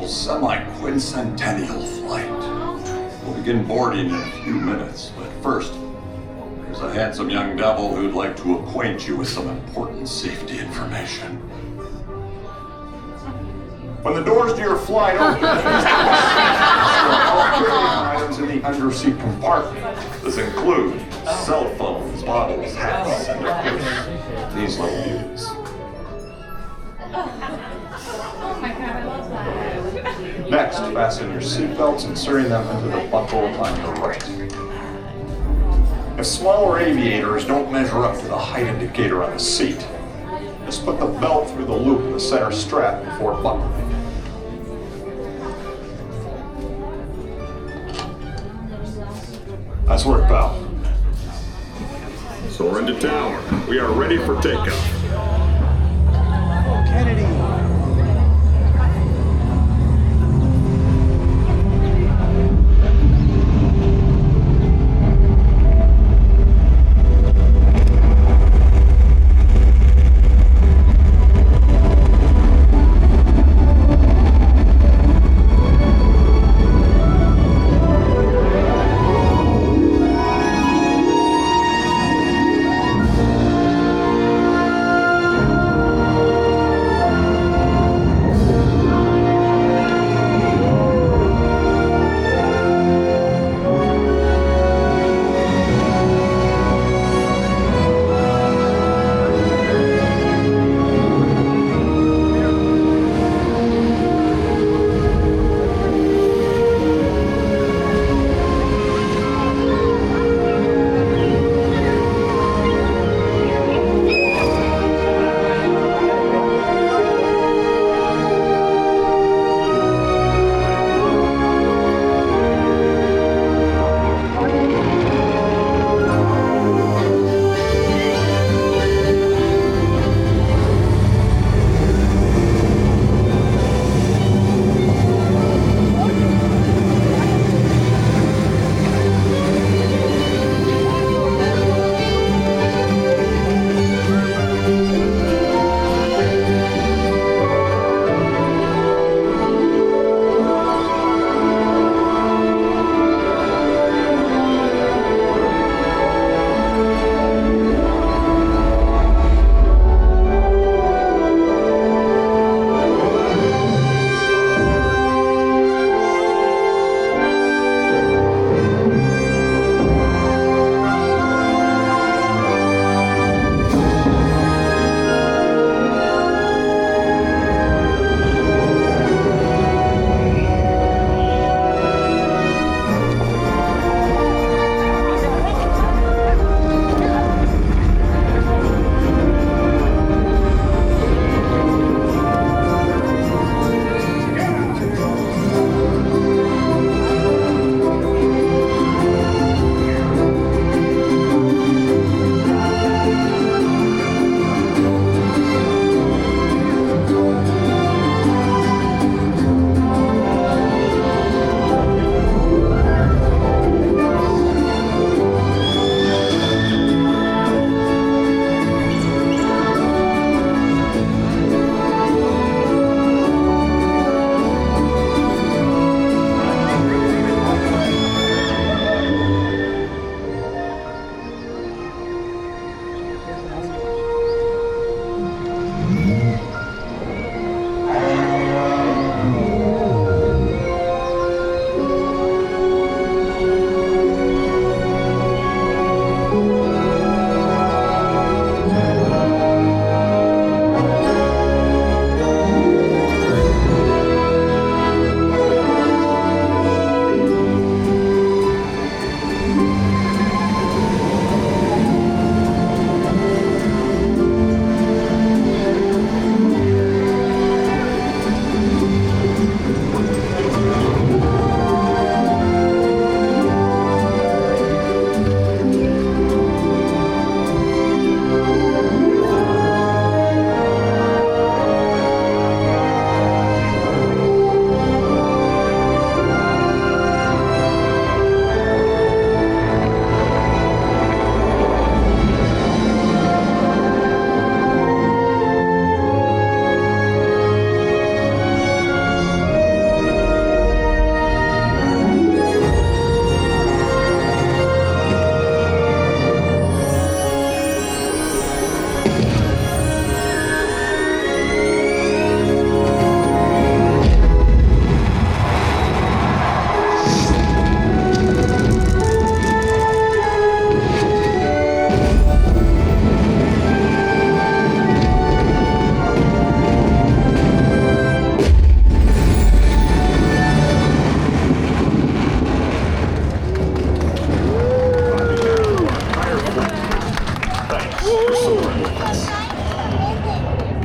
special semi-quincentennial flight. We'll begin boarding in a few minutes, but first, there's a handsome young devil who'd like to acquaint you with some important safety information. When the doors to your flight open, please all carrying items in the underseat compartment. This includes cell phones, bottles, hats, and of course, these little beauties. Oh my god, I love that. Next, fasten your seatbelts, inserting them into the buckle on your right. If smaller aviators don't measure up to the height indicator on the seat, just put the belt through the loop in the center strap before buckling. Nice work, pal. Soarin to tower. We are ready for takeoff.